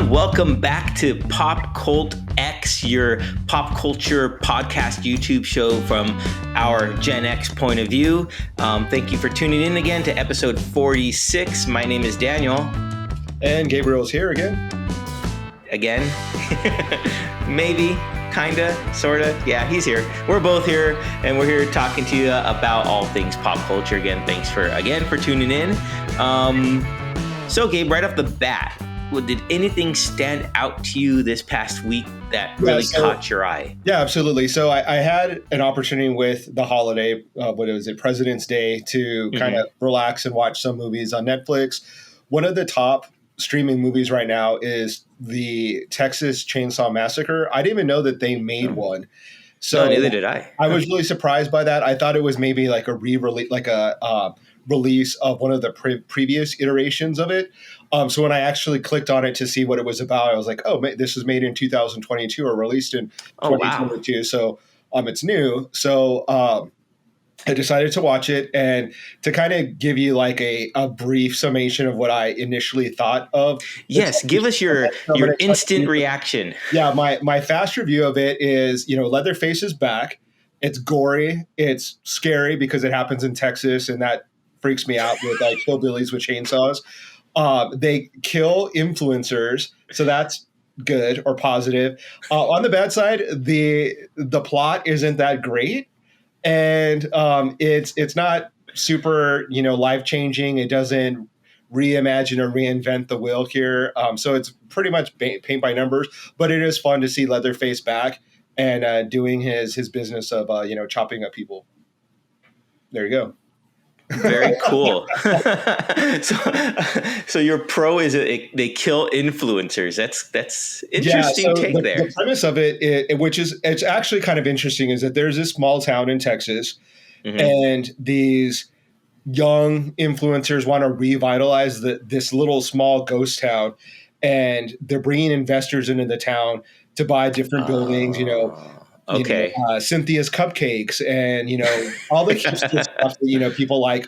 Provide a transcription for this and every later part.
Welcome back to PopCultX, your pop culture podcast YouTube show from our Gen X point of view. Thank you for tuning in again to episode 46. My name is Daniel. And Gabriel's here again. Again? Maybe, kinda, sorta. Yeah, he's here. We're both here, and we're here talking to you about all things pop culture. Again, thanks for tuning in. So Gabe, right off the bat, did anything stand out to you this past week that really caught your eye? Yeah, absolutely. So I had an opportunity with the holiday, President's Day, to kind of relax and watch some movies on Netflix. One of the top streaming movies right now is the Texas Chainsaw Massacre. I didn't even know that they made one. So no, neither did I. I was really surprised by that. I thought it was maybe like a re-release, like a release of one of the previous iterations of it. So when I actually clicked on it to see what it was about, I was like, oh, this was made in 2022 or released in 2022. Wow. So it's new. So I decided to watch it, and to kind of give you like a brief summation of what I initially thought of. Yes, give us your instant reaction. Yeah, my fast review of it is, Leatherface is back. It's gory. It's scary because it happens in Texas, and that freaks me out with like hillbillies with chainsaws. They kill influencers, so that's good or positive. On the bad side, the plot isn't that great. And it's not super, life changing. It doesn't reimagine or reinvent the wheel here. So it's pretty much paint by numbers. But it is fun to see Leatherface back and doing his business of chopping up people. There you go. Very cool. So your pro is they kill influencers. That's interesting take there. The premise of it, it's actually kind of interesting, is that there's this small town in Texas, and these young influencers want to revitalize this little small ghost town, and they're bringing investors into the town to buy different buildings. Okay. Cynthia's Cupcakes and, all the hipster stuff that, people like,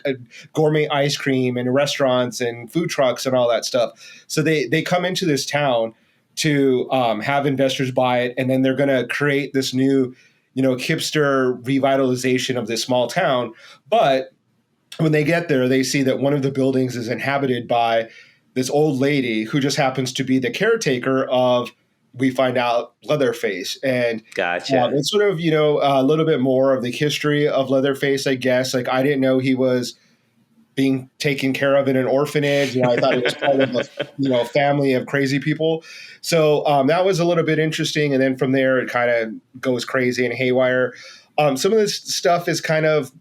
gourmet ice cream and restaurants and food trucks and all that stuff. So they come into this town to have investors buy it. And then they're going to create this new, hipster revitalization of this small town. But when they get there, they see that one of the buildings is inhabited by this old lady who just happens to be the caretaker of, we find out, Leatherface. And gotcha. It's sort of, a little bit more of the history of Leatherface, I guess. Like, I didn't know he was being taken care of in an orphanage. I thought he was part of a family of crazy people. So that was a little bit interesting. And then from there, it kind of goes crazy and haywire. Some of this stuff is kind of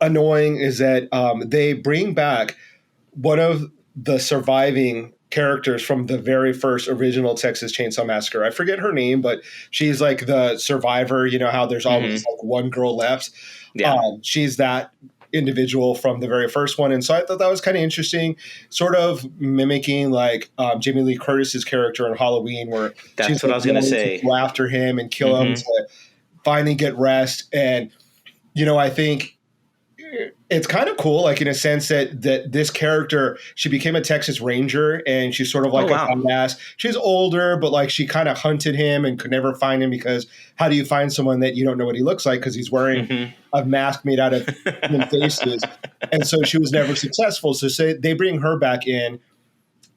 annoying, is that they bring back one of the surviving characters from the very first original Texas Chainsaw Massacre. I forget her name, but she's like the survivor. You know how there's always like one girl left. Yeah. She's that individual from the very first one. And so I thought that was kind of interesting, sort of mimicking like Jamie Lee Curtis's character in Halloween, where that's what I was going to say. Go after him and kill him to finally get rest. And, I think it's kind of cool, like in a sense that this character, she became a Texas Ranger, and she's sort of like a badass. She's older, but like she kind of hunted him and could never find him, because how do you find someone that you don't know what he looks like, because he's wearing a mask made out of human faces? And so she was never successful. So they bring her back in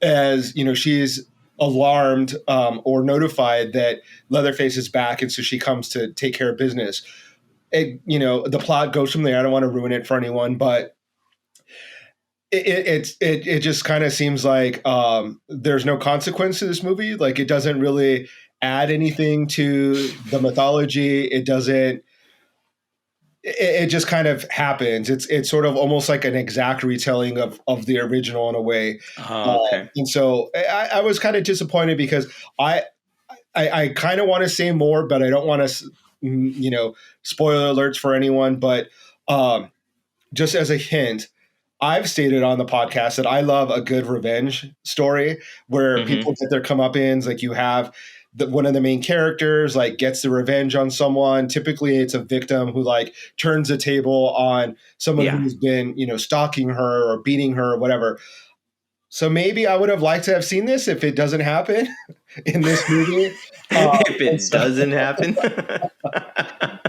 as, she's alarmed or notified that Leatherface is back, and so she comes to take care of business. The plot goes from there. I don't want to ruin it for anyone, but it just kind of seems like there's no consequence to this movie. Like, it doesn't really add anything to the mythology. It doesn't. It just kind of happens. It's sort of almost like an exact retelling of the original in a way. Okay. And so I was kind of disappointed, because I kind of want to say more, but I don't want to, spoiler alerts for anyone. But just as a hint, I've stated on the podcast that I love a good revenge story where people get their comeuppance. Like, you have one of the main characters like gets the revenge on someone. Typically it's a victim who like turns the table on someone who's been, stalking her or beating her or whatever. So maybe I would have liked to have seen this if it doesn't happen in this movie. If And it so, doesn't happen.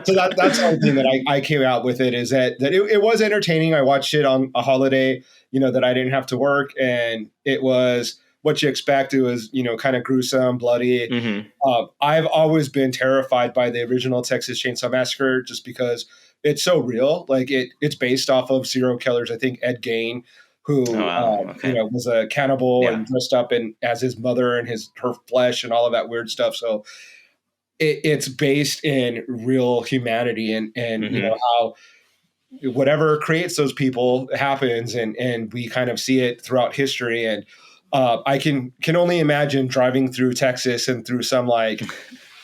so that's the only thing that I came out with it is that it was entertaining. I watched it on a holiday, that I didn't have to work, and it was what you expect. It was, kind of gruesome, bloody. Hmm. I've always been terrified by the original Texas Chainsaw Massacre just because it's so real. Like it's based off of serial killers. I think Ed Gein, Oh, who wow. Okay. was a cannibal Yeah. and dressed up in as his mother and her flesh and all of that weird stuff. So it's based in real humanity and Hmm. how whatever creates those people happens and we kind of see it throughout history and I can only imagine driving through Texas and through some like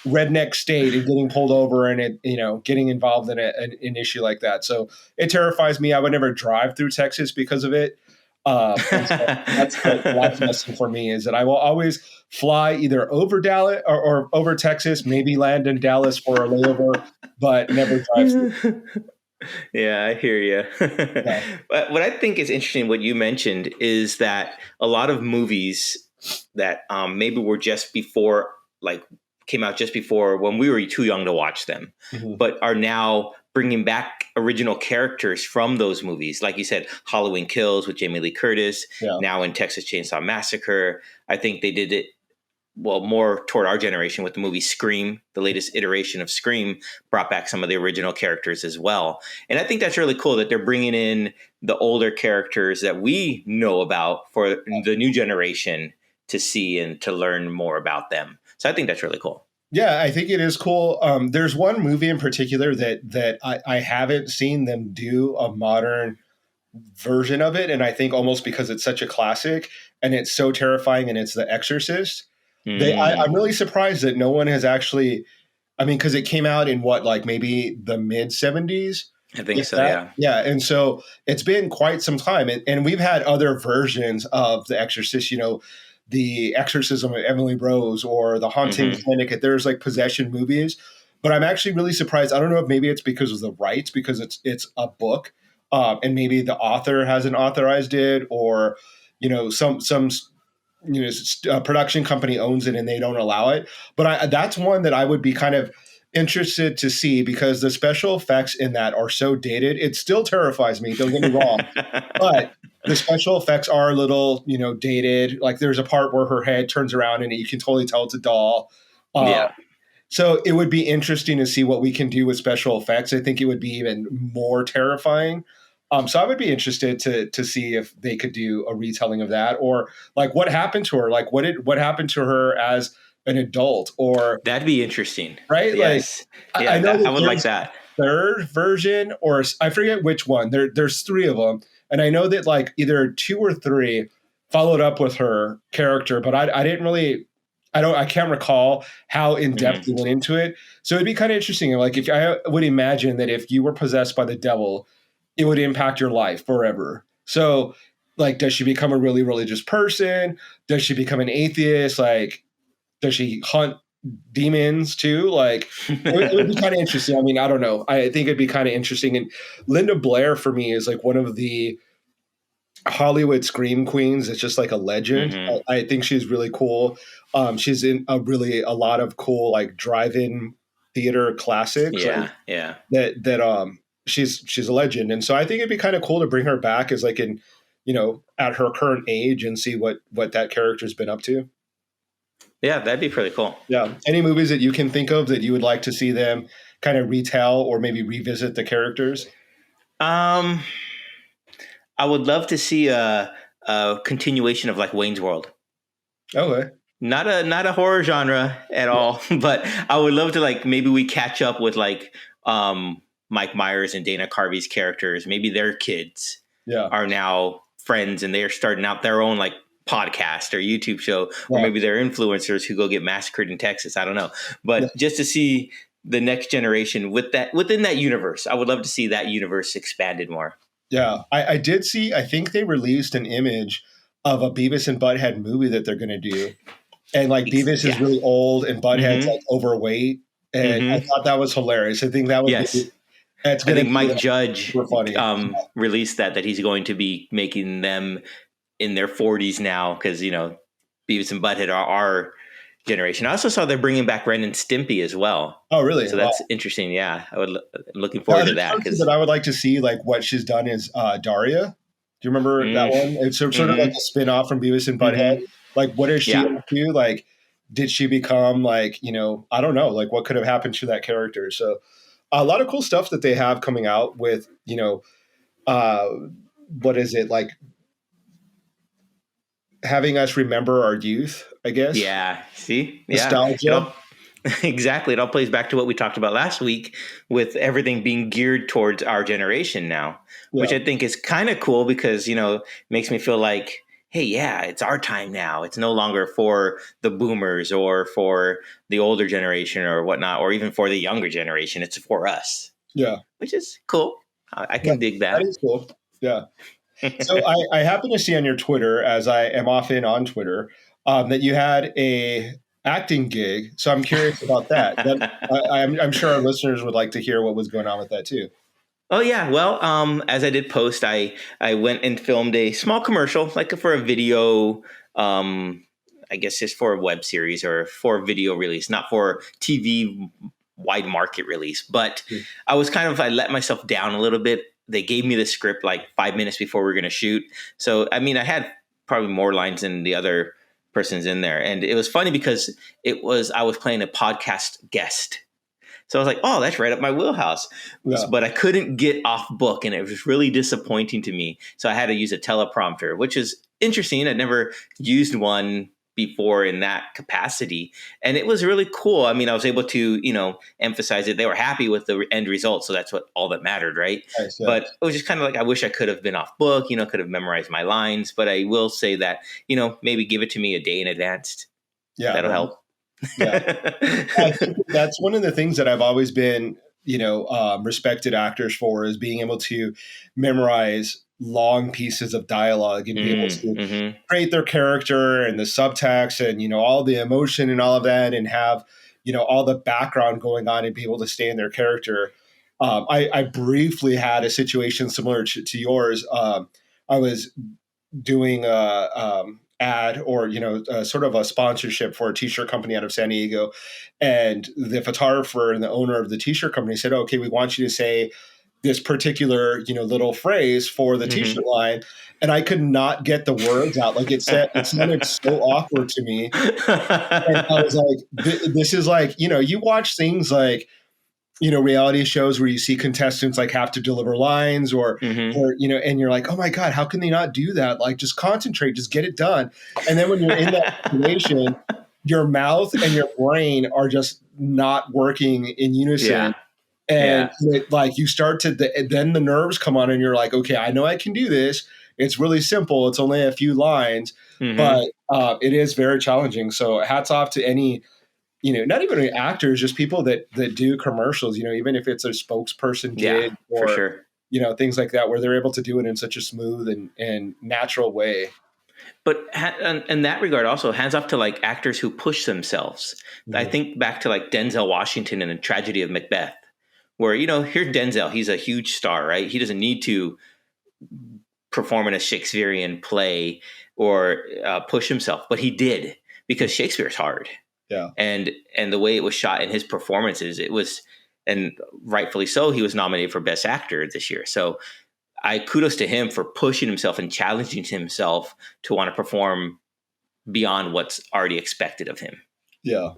redneck state and getting pulled over and it, getting involved in an issue like that. So it terrifies me. I would never drive through Texas because of it. And so that's the life lesson for me is that I will always fly either over Dallas or over Texas, maybe land in Dallas for a layover, but never drive through. Yeah, I hear you. Yeah. But what I think is interesting, what you mentioned, is that a lot of movies that maybe were just before, like, came out just before when we were too young to watch them, Mhm. but are now bringing back original characters from those movies. Like you said, Halloween Kills with Jamie Lee Curtis, Yeah. now in Texas Chainsaw Massacre. I think they did it well more toward our generation with the movie Scream. The latest iteration of Scream brought back some of the original characters as well, and I think that's really cool that they're bringing in the older characters that we know about for the new generation to see and to learn more about them. So I think that's really cool. Yeah, I think it is cool. There's one movie in particular that I haven't seen them do a modern version of it, and I think almost because it's such a classic and it's so terrifying, and it's The Exorcist. I'm Mm, really surprised that no one has actually. I mean, because it came out in what, like maybe the mid '70s, I think if so. that. Yeah. Yeah, and so it's been quite some time, and we've had other versions of The Exorcist. The Exorcism of Emily Rose or The Haunting of Hmm. Connecticut. There's like possession movies, but I'm actually really surprised. I don't know if maybe it's because of the rights, because it's a book, and maybe the author hasn't authorized it, or some production company owns it and they don't allow it. But that's one that I would be kind of interested to see because the special effects in that are so dated. It still terrifies me. Don't get me wrong, but the special effects are a little, dated. Like there's a part where her head turns around and you can totally tell it's a doll. Uh, Yeah. so it would be interesting to see what we can do with special effects. I think it would be even more terrifying. So I would be interested to see if they could do a retelling of that, or like what happened to her, like what happened to her as an adult, or That'd be interesting. right, like Yes. I Yeah. know I that would like there's that. third version, or I forget which one. There's three of them, and I know that like either two or three followed up with her character, but I didn't really. I can't recall how in depth Hmm. they went into it. So it'd be kind of interesting. Like if I would imagine that if you were possessed by the devil, it would impact your life forever. So like, does she become a really religious person? Does she become an atheist? Like, does she hunt demons too? Like, it would be kind of interesting. I mean, I don't know. I think it'd be kind of interesting. And Linda Blair for me is like one of the Hollywood scream queens. It's just like a legend. Hmm. I think she's really cool. She's in a lot of cool like drive-in theater classics like Yeah. Yeah. that she's a legend. And so I think it'd be kind of cool to bring her back as like in at her current age and see what that character's been up to. Yeah. That'd be pretty cool. Yeah. Any movies that you can think of that you would like to see them kind of retell or maybe revisit the characters? Um, I would love to see a continuation of like Wayne's World. Okay. Not a horror genre at all, but I would love to like maybe we catch up with like Mike Myers and Dana Carvey's characters. Maybe their kids Yeah. are now friends and they are starting out their own like podcast or YouTube show, or Yeah. maybe they're influencers who go get massacred in Texas. I don't know, Yeah. but just to see the next generation with that within that universe, I would love to see that universe expanded more. Yeah. I did see, I think they released an image of a Beavis and Butthead movie that they're going to do. And like Beavis is Yeah. really old and Butthead's Mm-hmm. like overweight. And I Mm-hmm. thought that was hilarious. I think that would Yes. be, it's I going to think be Mike Judge super funny. released that he's going to be making them in their 40s now because, Beavis and Butthead are our generation. I also saw they're bringing back Ren and Stimpy as well. Oh, really? So Wow. that's interesting. Yeah, I'm looking forward to that. That I would like to see, like, what she's done is Daria. Do you remember that one? It's sort of like a spin-off from Beavis and Butthead. Like, what is she up to? Like, did she become, like, I don't know, like, what could have happened to that character? So a lot of cool stuff that they have coming out with, what is it, like, having us remember our youth, I guess. Yeah. See? Nostalgia. Yeah. Exactly. It all plays back to what we talked about last week with everything being geared towards our generation now, which I think is kind of cool because, makes me feel like, hey, yeah, it's our time now. It's no longer for the boomers or for the older generation or whatnot, or even for the younger generation. It's for us. Yeah. Which is cool. I can dig that. That is cool. Yeah. So I happen to see on your Twitter, as I am often on Twitter, that you had a acting gig. So I'm curious about that. I'm sure our listeners would like to hear what was going on with that too. Oh yeah, well, as I did post, I went and filmed a small commercial, like for a video. I guess just for a web series or for a video release, not for TV wide market release. But I let myself down a little bit. They gave me the script like 5 minutes before we were going to shoot. So, I mean, I had probably more lines than the other persons in there. And it was funny because I was playing a podcast guest. So I was like, oh, that's right up my wheelhouse. Yeah. But I couldn't get off book and it was really disappointing to me. So I had to use a teleprompter, which is interesting. I'd never used one before in that capacity. And it was really cool. I mean, I was able to, emphasize it. They were happy with the end result. So that's all that mattered, right? Nice, yeah. But it was just kind of like, I wish I could have been off book, could have memorized my lines. But I will say that, maybe give it to me a day in advance. Yeah. That'll help. Yeah. I think that's one of the things that I've always been, respected actors for is being able to memorize long pieces of dialogue and be able to create their character and the subtext and, all the emotion and all of that and have, all the background going on and be able to stay in their character. I briefly had a situation similar to yours. I was doing ad or sort of a sponsorship for a t-shirt company out of San Diego, and the photographer and the owner of the t-shirt company said, okay, we want you to say this particular little phrase for the t-shirt line, and I could not get the words out. Like it sounded so awkward to me, and I was like, this is like, you watch things like reality shows where you see contestants like have to deliver lines or and you're like, oh my God, how can they not do that? Like, just concentrate, just get it done. And then when you're in that situation, your mouth and your brain are just not working in unison. Yeah. And like you start to, then the nerves come on and you're like, okay, I know I can do this. It's really simple. It's only a few lines, but it is very challenging. So hats off to any, not even actors, just people that do commercials, even if it's a spokesperson gig or, for sure. Things like that, where they're able to do it in such a smooth and natural way. But in that regard, also hands off to like actors who push themselves. I think back to like Denzel Washington in The Tragedy of Macbeth, where, here's Denzel. He's a huge star, right? He doesn't need to perform in a Shakespearean play or push himself, but he did because Shakespeare's hard. Yeah. And the way it was shot in his performances, it was, and rightfully so, he was nominated for Best Actor this year. So I kudos to him for pushing himself and challenging himself to want to perform beyond what's already expected of him. Yeah.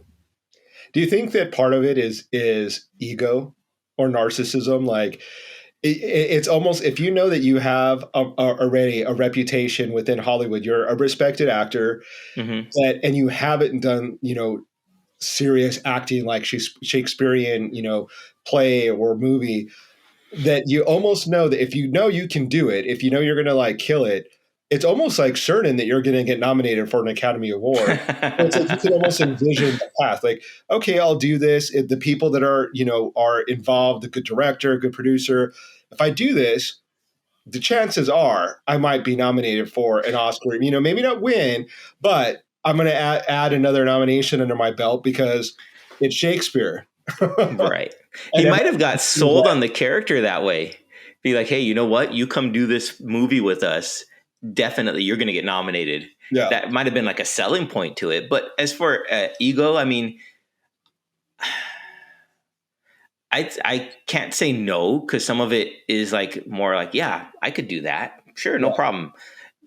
Do you think that part of it is ego or narcissism? Like it's almost, if you know that you have already a reputation within Hollywood, you're a respected actor, and you haven't done, serious acting like Shakespearean, play or movie, that you almost know that if you know you can do it, if you know you're going to like kill it, it's almost like certain that you're going to get nominated for an Academy Award. It's like you can almost envision the path. Like, okay, I'll do this. If the people that are, are involved, a good director, a good producer, if I do this, the chances are I might be nominated for an Oscar. Maybe not win, but I'm going to add another nomination under my belt because it's Shakespeare. Right. He might have got sold on the character that way. Be like, hey, you know what? You come do this movie with us. definitely you're going to get nominated. Yeah. That might have been like a selling point to it. But as for ego, I mean, I can't say no, because some of it is like more like, yeah, I could do that. Sure, no problem.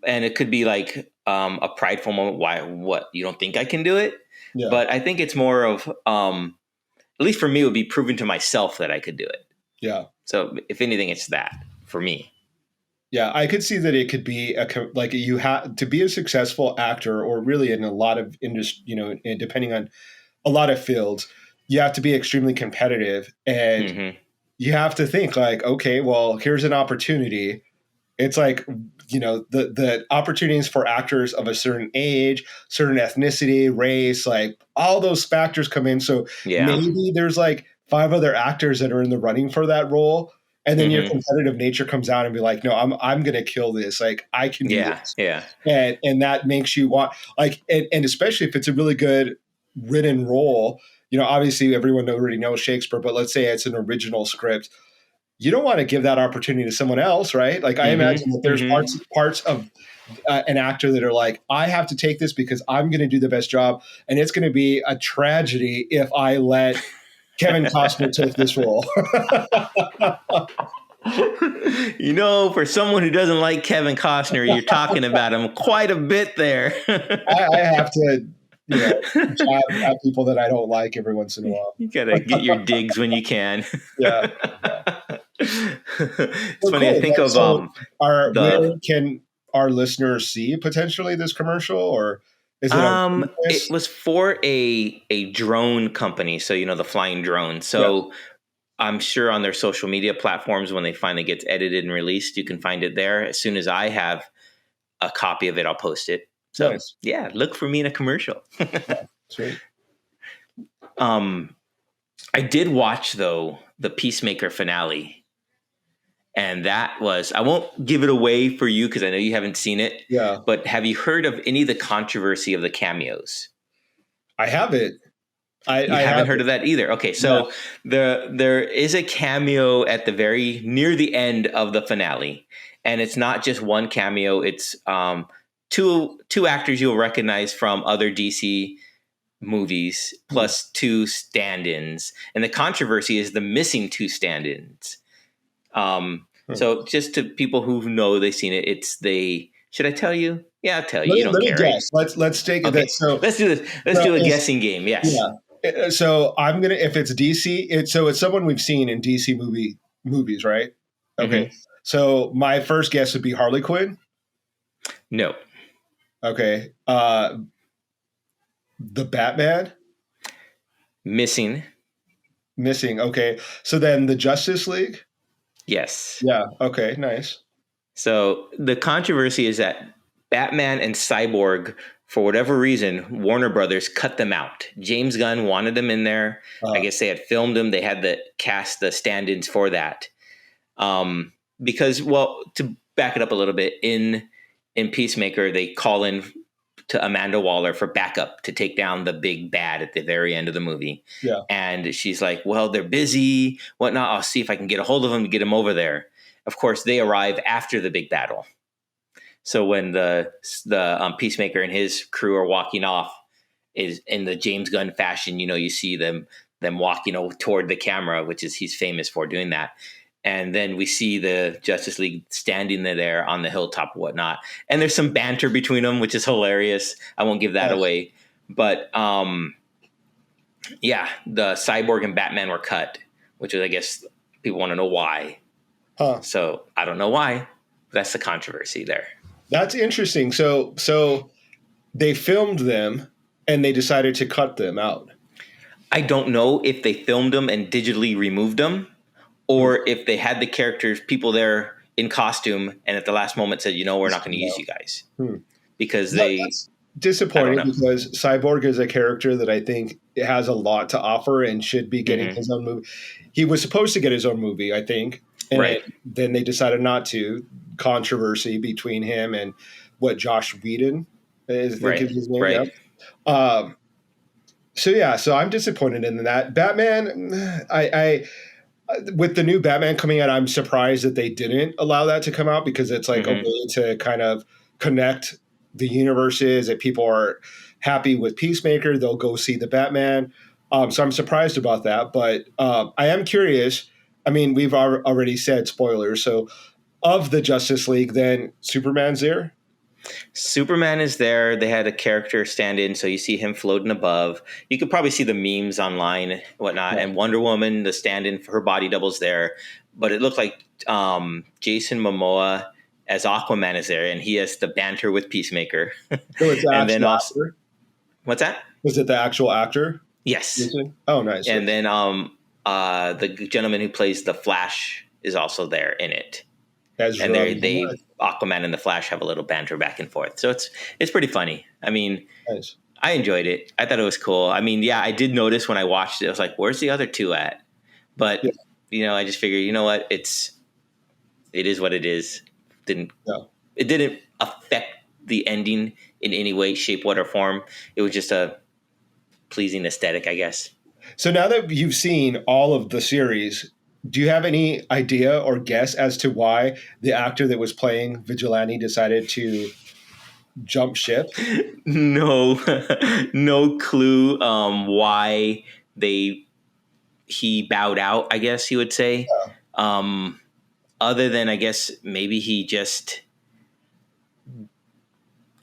And it could be like a prideful moment. Why? What? You don't think I can do it? Yeah. But I think it's more of, at least for me, it would be proving to myself that I could do it. Yeah. So if anything, it's that for me. Yeah, I could see that it could be like you have to be a successful actor, or really in a lot of industry, and depending on a lot of fields, you have to be extremely competitive, and you have to think like, okay, well, here's an opportunity. It's like, the opportunities for actors of a certain age, certain ethnicity, race, like all those factors come in. So maybe there's like 5 other actors that are in the running for that role. And then your competitive nature comes out and be like, no, I'm going to kill this. Like I can do this. Yeah. And that makes you want like, and especially if it's a really good written role, obviously everyone already knows Shakespeare, but let's say it's an original script. You don't want to give that opportunity to someone else, right? Like I imagine that there's parts of an actor that are like, I have to take this because I'm going to do the best job, and it's going to be a tragedy if I let Kevin Costner take this role. For someone who doesn't like Kevin Costner, you're talking about him quite a bit there. I have to jab at people that I don't like every once in a while. You gotta get your digs when you can. Yeah. It's funny. Cool. I think of where can our listeners see potentially this commercial, or is it? It was for a drone company, so the flying drone. So I'm sure on their social media platforms, when they finally gets edited and released, you can find it there. As soon as I have a copy of it, I'll post it. So yeah, look for me in a commercial. Sweet. I did watch though the Peacemaker finale. And that was, I won't give it away for you because I know you haven't seen it. Yeah. But have you heard of any of the controversy of the cameos? I haven't. I haven't heard of that either. Okay, so there is a cameo at the near the end of the finale. And it's not just one cameo. It's two actors you'll recognize from other DC movies, plus 2 stand-ins. And the controversy is the missing 2 stand-ins. So just to people who know they've seen it, should I tell you? Yeah, I'll tell you. You don't care. Guess. Right? Let's take it. Okay. So let's do this. Let's do a guessing game. Yes. Yeah. So I'm gonna, if it's DC, it's someone we've seen in DC movies, right? Okay. So my first guess would be Harley Quinn. No. Okay. The Batman. Missing. Okay. So then the Justice League. Yes. Yeah. Okay. Nice. So the controversy is that Batman and Cyborg, for whatever reason, Warner Brothers cut them out. James Gunn wanted them in there. I guess they had filmed them. They had to cast the stand-ins for that. Because, well, to back it up a little bit, in Peacemaker, they call in to Amanda Waller for backup to take down the big bad at the very end of the movie. Yeah. And she's like, well, they're busy, whatnot. I'll see if I can get a hold of them to get them over there. Of course, they arrive after the big battle. So when the Peacemaker and his crew are walking off, is in the James Gunn fashion, you see them walking toward the camera, which is he's famous for doing that. And then we see the Justice League standing there on the hilltop and whatnot. And there's some banter between them, which is hilarious. I won't give that away. But the Cyborg and Batman were cut, which is, I guess, people want to know why. Huh. So I don't know why. That's the controversy there. That's interesting. So they filmed them and they decided to cut them out. I don't know if they filmed them and digitally removed them, or if they had the people there in costume and at the last moment said, we're not going to use you guys. Because that's disappointing, because Cyborg is a character that I think has a lot to offer and should be getting his own movie. He was supposed to get his own movie, I think. And then they decided not to. Controversy between him and Josh Whedon is his name. Right. Yeah. So I'm disappointed in that. Batman, I with the new Batman coming out, I'm surprised that they didn't allow that to come out, because it's like a way to kind of connect the universes. If people are happy with Peacemaker, they'll go see the Batman. So I'm surprised about that, but I am curious. I mean, we've already said spoilers. So of the Justice League, then Superman's there. Superman is there. They had a character stand in, so you see him floating above. You could probably see the memes online and whatnot. Yeah. And Wonder Woman, the stand in for her body doubles there. But it looked like Jason Momoa as Aquaman is there, and he has the banter with Peacemaker. So it's the And then actual also, actor. what's that? Was it the actual actor? Yes. Oh, nice. And then the gentleman who plays the Flash is also there in it. That's And really they nice. Aquaman and the Flash have a little banter back and forth. So it's pretty funny. I mean, Nice. I enjoyed it. I thought it was cool. I mean, yeah, I did notice when I watched it, I was like, where's the other two at? But, Yeah. I just figured, you know what? It is what it is. Yeah. It didn't affect the ending in any way, shape, what, or form. It was just a pleasing aesthetic, I guess. So now that you've seen all of the series, do you have any idea or guess as to why the actor that was playing Vigilante decided to jump ship? No, no clue why he bowed out, I guess you would say. Other than, I guess, maybe he just...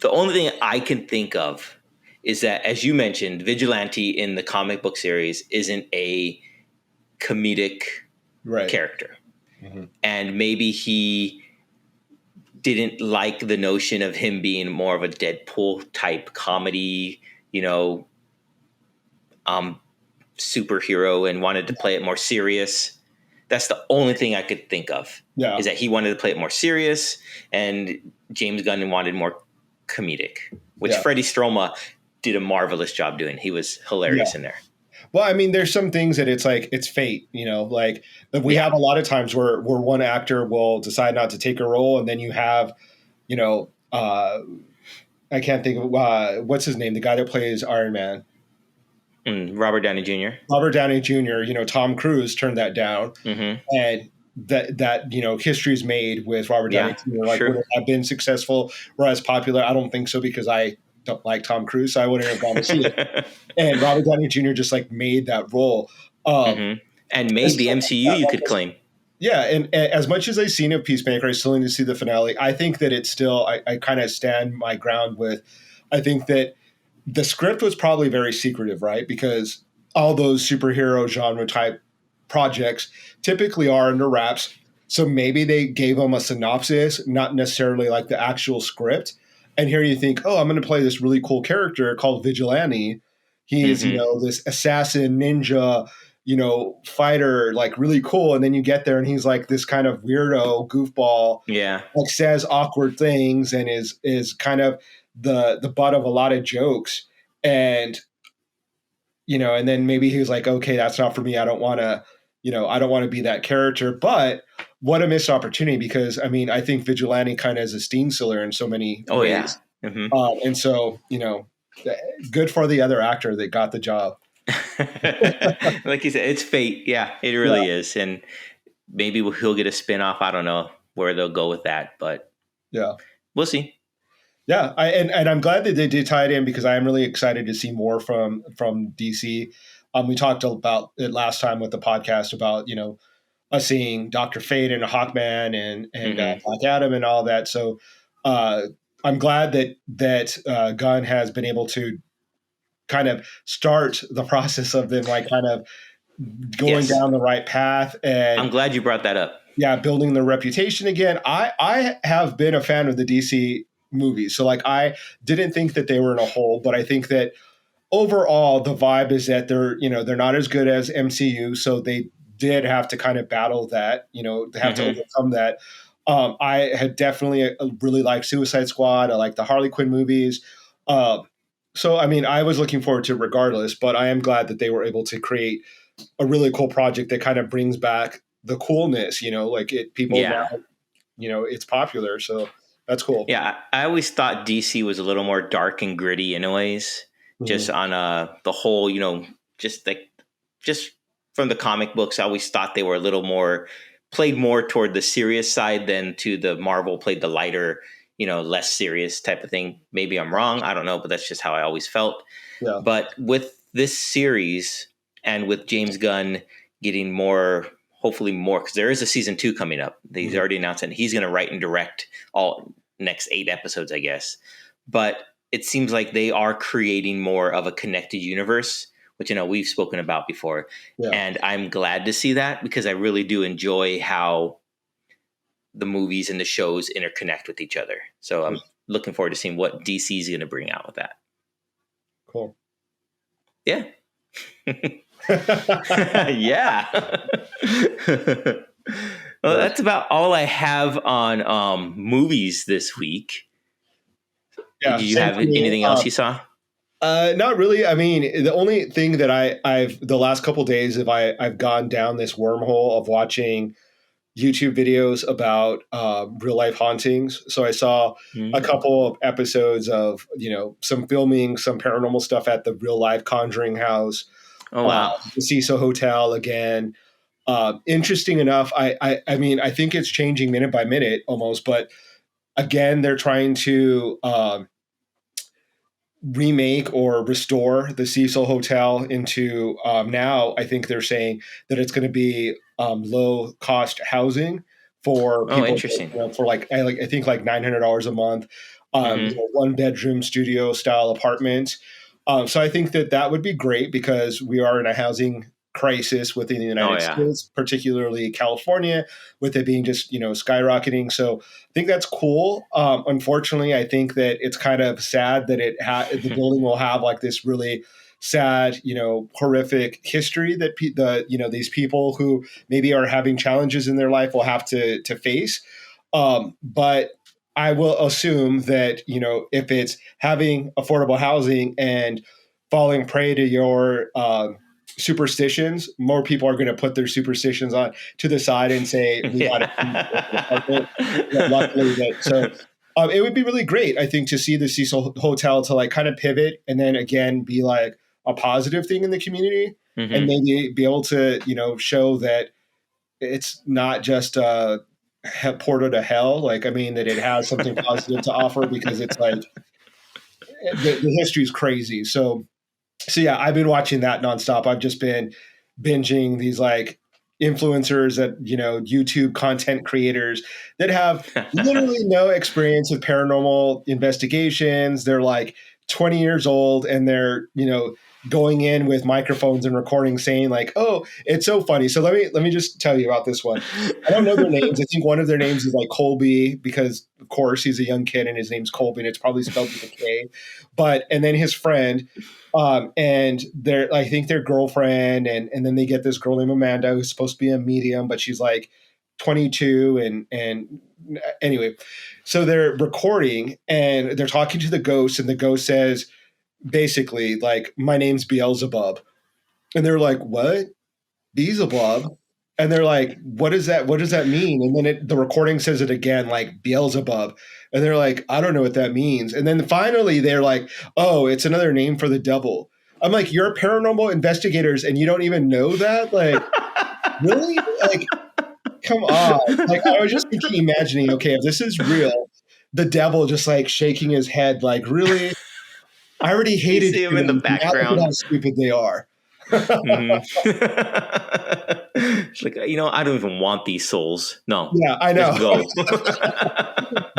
The only thing I can think of is that, as you mentioned, Vigilante in the comic book series isn't a comedic character. Mm-hmm. And maybe he didn't like the notion of him being more of a Deadpool type comedy, superhero, and wanted to play it more serious. That's the only thing I could think of. Yeah. Is that he wanted to play it more serious, and James Gunn wanted more comedic, which Freddie Stroma did a marvelous job doing. He was hilarious in there. Well, I mean, there's some things that it's like, it's fate, like we have a lot of times where one actor will decide not to take a role. And then you have, I can't think of, what's his name? The guy that plays Iron Man. Robert Downey Jr. Robert Downey Jr., Tom Cruise turned that down. Mm-hmm. And that history is made with Robert Downey Jr. Like, would it have been successful or as popular? I don't think so, because I don't like Tom Cruise, so I wouldn't have gone to see it. And Robert Downey Jr. just like made that role. And made the MCU, you could claim. Yeah, and as much as I've seen of Peacemaker, I still need to see the finale. I think that it's still, I kind of stand my ground with, I think that the script was probably very secretive, right? Because all those superhero genre type projects typically are under wraps. So maybe they gave them a synopsis, not necessarily like the actual script. And here you think, oh, I'm going to play this really cool character called Vigilante. He is, this assassin, ninja, fighter, like really cool. And then you get there and he's like this kind of weirdo goofball. Yeah. Like says awkward things and is kind of the butt of a lot of jokes. And, and then maybe he was like, okay, that's not for me. I don't want to be that character. But what a missed opportunity, because I think Vigilante kind of is a steamseller in so many ways. Yeah. Mm-hmm. And so, good for the other actor that got the job. Like you said, it's fate. Yeah, it really is. And maybe he'll get a spinoff. I don't know where they'll go with that, but we'll see. Yeah, and I'm glad that they did tie it in, because I am really excited to see more from DC. We talked about it last time with the podcast about us seeing Dr. Fate and Hawkman and Black Adam and all that. So I'm glad that Gunn has been able to kind of start the process of them like kind of going down the right path. And I'm glad you brought that up. Yeah, building their reputation again. I have been a fan of the DC movies. So like I didn't think that they were in a hole, but I think that overall the vibe is that they're not as good as MCU, so they did have to kind of battle that, they have to overcome that. I had definitely really liked Suicide Squad. I like the Harley Quinn movies. So I was looking forward to it regardless, but I am glad that they were able to create a really cool project that kind of brings back the coolness, like people now, it's popular. So that's cool. Yeah, I always thought DC was a little more dark and gritty in ways, just on the whole, just from the comic books. I always thought they were a little more played more toward the serious side than to the Marvel played the lighter, less serious type of thing. Maybe I'm wrong. I don't know, but that's just how I always felt. Yeah. But with this series and with James Gunn getting more, hopefully more, because there is a season 2 coming up. He's already announced it. He's going to write and direct all next 8 episodes, I guess. But it seems like they are creating more of a connected universe, which we've spoken about before. Yeah. And I'm glad to see that, because I really do enjoy how the movies and the shows interconnect with each other. So I'm looking forward to seeing what DC is going to bring out with that. Cool. Yeah. Yeah. Well, that's about all I have on movies this week. Yeah, Did you have anything else you saw? Not really. I mean, the only thing that I've the last couple of days, I've gone down this wormhole of watching YouTube videos about real life hauntings. So I saw a couple of episodes of some filming, some paranormal stuff at the real life Conjuring house. Oh wow! The Cecil Hotel again. Interesting enough. I mean, I think it's changing minute by minute almost, but again, they're trying to remake or restore the Cecil Hotel into now I think they're saying that it's going to be low cost housing for people. Interesting. For I think like $900 a month, 1-bedroom studio style apartment. So I think that would be great, because we are in a housing crisis within the United States, particularly California, with it being just skyrocketing. So I think that's cool. Unfortunately, I think that it's kind of sad that the building will have like this really sad, horrific history that these people who maybe are having challenges in their life will have to face. But I will assume that if it's having affordable housing and falling prey to your superstitions, more people are going to put their superstitions on to the side and say, we got it. Luckily so it would be really great, I think, to see the Cecil Hotel to like kind of pivot and then again be like a positive thing in the community, and maybe be able to show that it's not just a portal to hell. Like, I mean, that it has something positive to offer, because it's like the history is crazy. So yeah, I've been watching that nonstop. I've just been binging these like influencers that YouTube content creators that have literally no experience with paranormal investigations. They're like 20 years old, and they're going in with microphones and recording, saying like, "Oh, it's so funny." So let me just tell you about this one. I don't know their names. I think one of their names is like Colby, because of course he's a young kid and his name's Colby, and it's probably spelled with a K. And then his friend. And I think their girlfriend, and then they get this girl named Amanda who's supposed to be a medium, but she's like 22. And anyway, so they're recording and they're talking to the ghost, and the ghost says basically like, "My name's Beelzebub." And they're like, "What? Beelzebub?" And they're like, "What is that? What does that mean?" And then the recording says it again, like Beelzebub. And they're like, "I don't know what that means." And then finally they're like, "Oh, it's another name for the devil." I'm like, "You're paranormal investigators and you don't even know that?" Like, really? Like, come on. Like, I was just imagining, okay, if this is real, the devil just like shaking his head, like, really? I already hated you see him in the background. Now look at how stupid they are. It's like, I don't even want these souls. No. Yeah, I know. Just go.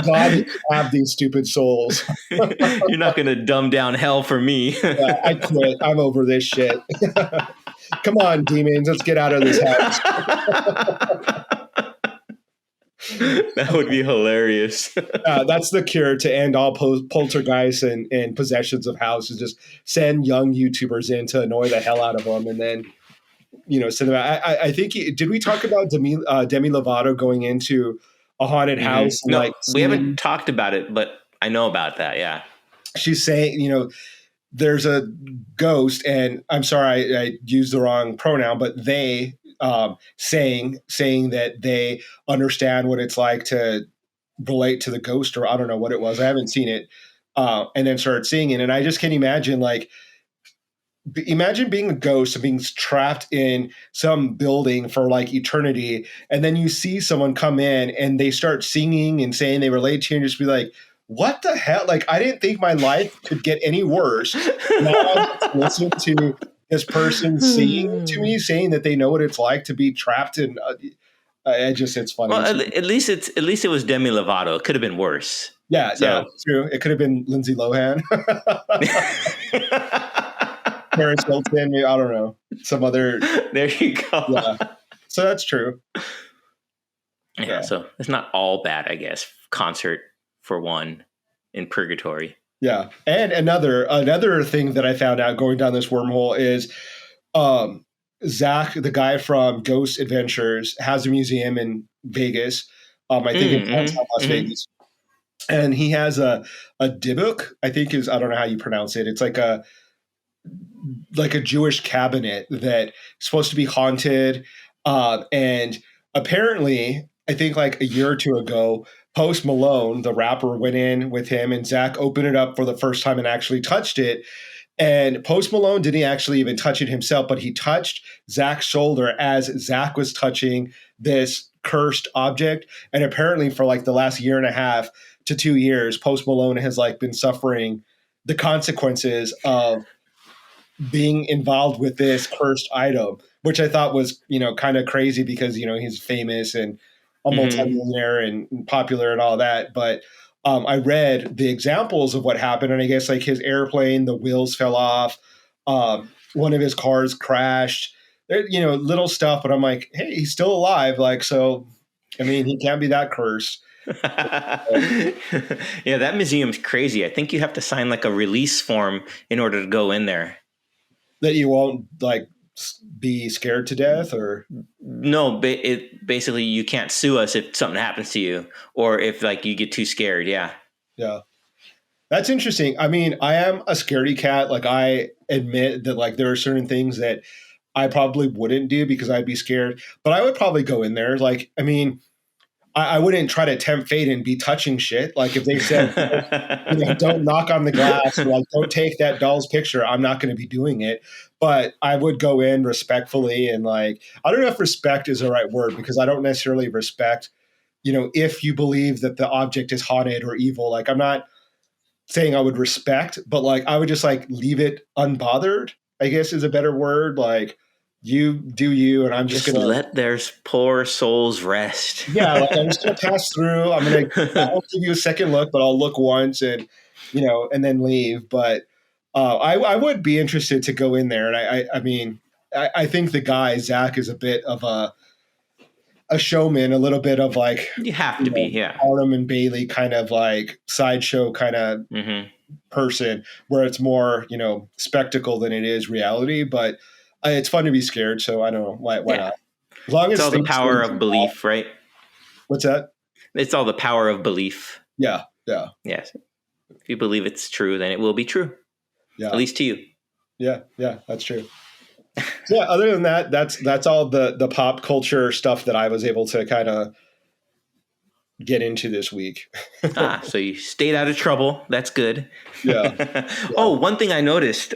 God, have these stupid souls. You're not going to dumb down hell for me. Yeah, I quit. I'm over this shit. Come on, demons. Let's get out of this house. That would be hilarious. That's the cure to end all poltergeists and possessions of houses. Just send young YouTubers in to annoy the hell out of them, and then send them out. I think did we talk about Demi Lovato going into a haunted house? And no, we haven't talked about it, but I know about that. Yeah, she's saying there's a ghost, and I'm sorry I used the wrong pronoun, but they. Saying that they understand what it's like to relate to the ghost, or I don't know what it was. I haven't seen it. And then started seeing it. And I just can't imagine like imagine being a ghost and being trapped in some building for like eternity, and then you see someone come in and they start singing and saying they relate to you, and just be like, what the hell? Like, I didn't think my life could get any worse. Now I have to listen to this person sing to me, saying that they know what it's like to be trapped in. It's funny. Well, at least it was Demi Lovato. It could have been worse. Yeah, So true. It could have been Lindsay Lohan, Paris Hilton. I don't know, some other. There you go. Yeah, so that's true. Yeah, so it's not all bad, I guess. Concert for one in purgatory. Yeah, and another thing that I found out going down this wormhole is, Zach, the guy from Ghost Adventures, has a museum in Vegas. I think it's downtown Las Vegas, and he has a dybbuk. I think I don't know how you pronounce it. It's like a Jewish cabinet that's supposed to be haunted, and apparently, I think like a year or two ago, Post Malone, the rapper, went in with him, and Zach opened it up for the first time and actually touched it. And Post Malone didn't actually even touch it himself, but he touched Zach's shoulder as Zach was touching this cursed object. And apparently, for like the last year and a half to 2 years, Post Malone has like been suffering the consequences of being involved with this cursed item, which I thought was, kind of crazy because, he's famous and a multimillionaire and popular and all that. But I read the examples of what happened, and I guess like his airplane, the wheels fell off. One of his cars crashed. Little stuff, but I'm like, hey, he's still alive. Like, so, I mean, he can't be that cursed. Yeah, that museum's crazy. I think you have to sign like a release form in order to go in there. That you won't like be scared to death, or no? Basically you can't sue us if something happens to you, or if like you get too scared. Yeah. That's interesting. I mean, I am a scaredy cat. Like, I admit that like there are certain things that I probably wouldn't do because I'd be scared, but I would probably go in there. Like, I mean, I wouldn't try to tempt fate and be touching shit. Like if they said, don't knock on the glass, or like don't take that doll's picture, I'm not going to be doing it. But I would go in respectfully, and like, I don't know if respect is the right word, because I don't necessarily respect, if you believe that the object is haunted or evil. Like, I'm not saying I would respect, but like I would just like leave it unbothered, I guess is a better word. Like, you do you, and I'm just gonna let their poor souls rest. Yeah, like I'm just gonna pass through. I won't give you a second look, but I'll look once and and then leave. But I would be interested to go in there, and I mean I think the guy Zach is a bit of a showman, a little bit of like you have to be, yeah, Artem and Bailey kind of like sideshow kind of person, where it's more spectacle than it is reality. But it's fun to be scared, so I don't know why not. As long as it's all the power of belief, right? What's that? It's all the power of belief. Yeah. Yes. If you believe it's true, then it will be true. Yeah. At least to you. Yeah, that's true. Yeah, other than that, that's all the pop culture stuff that I was able to kind of get into this week. So you stayed out of trouble. That's good. Yeah. Oh, one thing I noticed,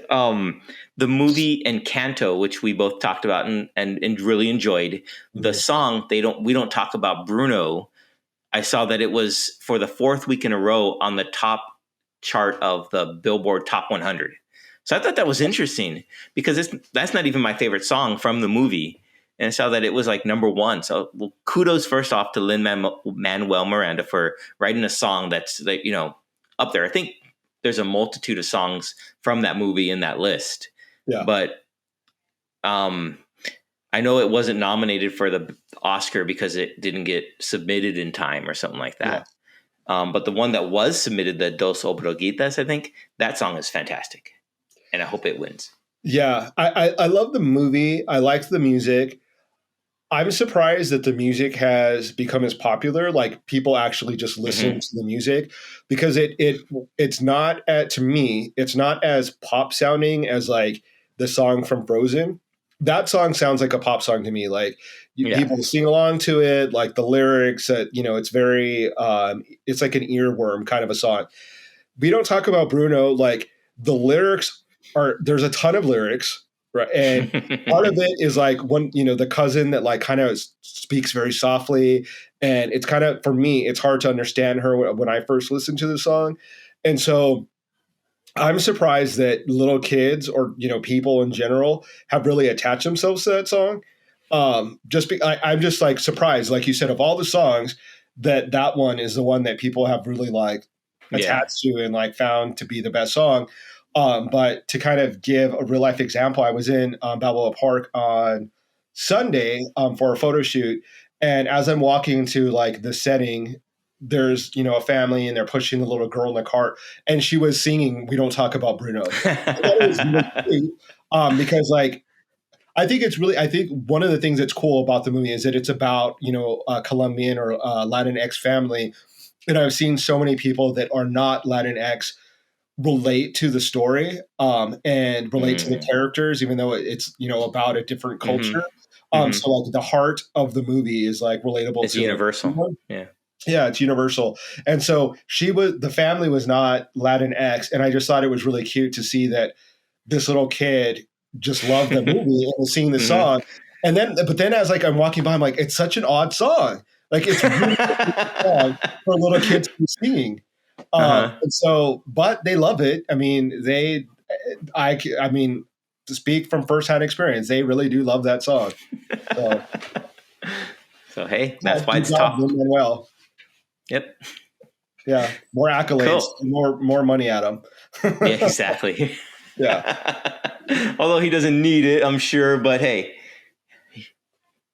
the movie Encanto, which we both talked about and really enjoyed, the song, we don't talk about Bruno. I saw that it was for the 4th week in a row on the top chart of the Billboard Top 100. So I thought that was interesting because that's not even my favorite song from the movie. And I saw that it was like number 1. So kudos first off to Lin-Manuel Miranda for writing a song that's like, up there. I think there's a multitude of songs from that movie in that list. Yeah. But I know it wasn't nominated for the Oscar because it didn't get submitted in time or something like that. Yeah. But the one that was submitted, the Dos Obraguitas, I think, that song is fantastic. And I hope it wins. Yeah, I love the movie. I liked the music. I'm surprised that the music has become as popular. Like, people actually just listen to the music, because it's not to me, it's not as pop sounding as like the song from Frozen. That song sounds like a pop song to me. Like, people sing along to it, like the lyrics, it's very, it's like an earworm kind of a song. We don't talk about Bruno. Like, the lyrics are there's a ton of lyrics, right? And part of it is like when the cousin that like kind of speaks very softly, and it's kind of for me it's hard to understand her when I first listened to the song, and so I'm surprised that little kids or people in general have really attached themselves to that song. I'm just like surprised, like you said, of all the songs that one is the one that people have really like Yeah. attached to and like found to be the best song. But to kind of give a real life example, I was in Balboa Park on Sunday for a photo shoot, and as I'm walking into like the setting, there's a family and they're pushing the little girl in the cart, and she was singing "We Don't Talk About Bruno." That was really cute, because like I think one of the things that's cool about the movie is that it's about a Colombian or Latinx family, and I've seen so many people that are not Latinx relate to the story, and relate to the Mm. characters, even though it's about a different Mm-hmm. culture. Mm-hmm. So like the heart of the movie is like relatable It's to universal. everyone. Yeah. Yeah, it's universal. And so the family was not Latinx, and I just thought it was really cute to see that this little kid just loved the movie and was singing the Mm-hmm. song. But then as like I'm walking by, I'm like, it's such an odd song. Like it's really a song for little kids to be singing. Uh-huh. And so, but they love it. I mean, I mean, to speak from firsthand experience, they really do love that song. So, So hey, yeah, that's why good it's job, top. Lin-Manuel. Yep. Yeah, more accolades, Cool. more money at him. Yeah, exactly. Yeah, Although he doesn't need it, I'm sure, but hey,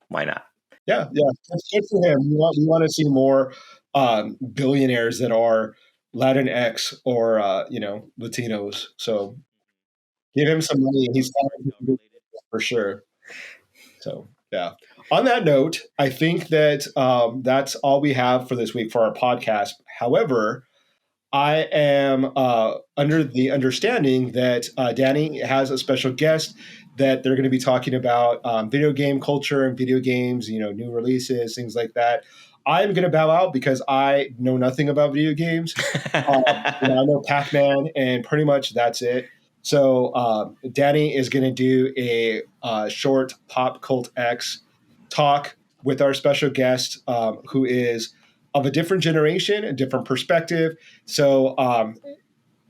why not? yeah. That's good for him. We want to see more billionaires that are Latinx or Latinos. So give him some money. He's fine for sure. So yeah. On that note, I think that that's all we have for this week for our podcast. However, I am under the understanding that Danny has a special guest that they're going to be talking about video game culture and video games, new releases, things like that. I'm going to bow out because I know nothing about video games. I know Pac-Man, and pretty much that's it. So Danny is going to do a short Pop Cult X talk with our special guest, who is of a different generation, a different perspective. So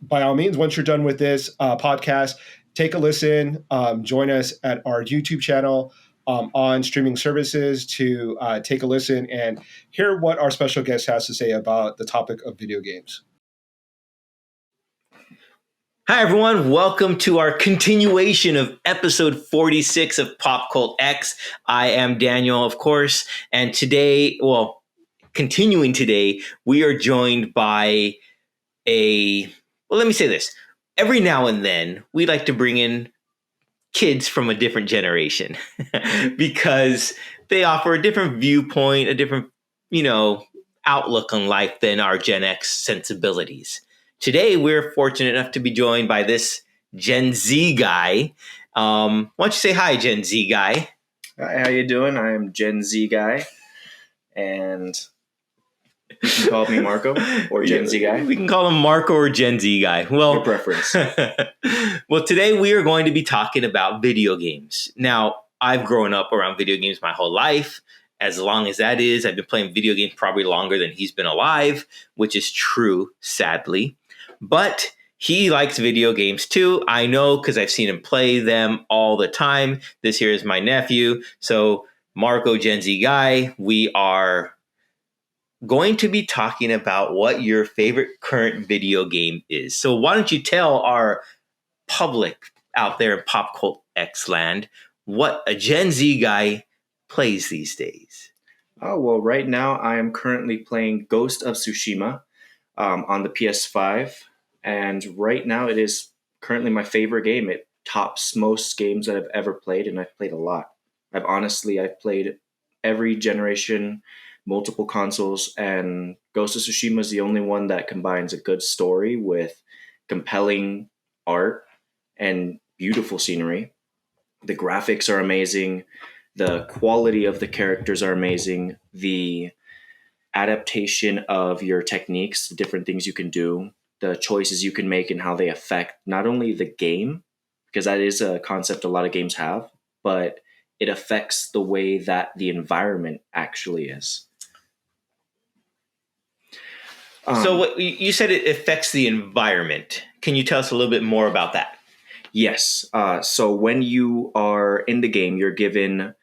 by all means, once you're done with this podcast, take a listen. Join us at our YouTube channel on streaming services to take a listen and hear what our special guest has to say about the topic of video games. Hi, everyone. Welcome to our continuation of episode 46 of Pop Cult X. I am Daniel, of course. And today, continuing today, we are joined by let me say this. Every now and then, we like to bring in kids from a different generation because they offer a different viewpoint, a different, outlook on life than our Gen X sensibilities. Today, we're fortunate enough to be joined by this Gen Z guy. Why don't you say hi, Gen Z guy? Hi, how you doing? I'm Gen Z guy, and you can call me Marco or Gen Z guy. We can call him Marco or Gen Z guy. Well, your preference. Well, today we are going to be talking about video games. Now, I've grown up around video games my whole life. As long as that is, I've been playing video games probably longer than he's been alive, which is true, sadly. But he likes video games too. I know because I've seen him play them all the time. This here is my nephew. So, Marco, Gen Z guy, we are going to be talking about what your favorite current video game is. So why don't you tell our public out there in Pop Cult X land what a Gen Z guy plays these days? Oh, well, right now I am currently playing Ghost of Tsushima on the PS5. And right now it is currently my favorite game. It tops most games that I've ever played, and I've played a lot. I've played every generation, multiple consoles, and Ghost of Tsushima is the only one that combines a good story with compelling art and beautiful scenery. The graphics are amazing. The quality of the characters are amazing. The adaptation of your techniques, the different things you can do, the choices you can make, and how they affect not only the game, because that is a concept a lot of games have, but it affects the way that the environment actually is. So what you said, it affects the environment. Can you tell us a little bit more about that? Yes. So when you are in the game, you're given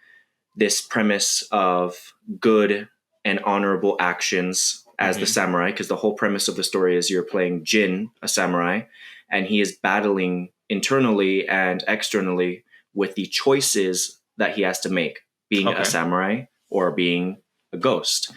this premise of good and honorable actions as the samurai, because the whole premise of the story is you're playing Jin, a samurai, and he is battling internally and externally with the choices that he has to make, being a samurai or being a ghost.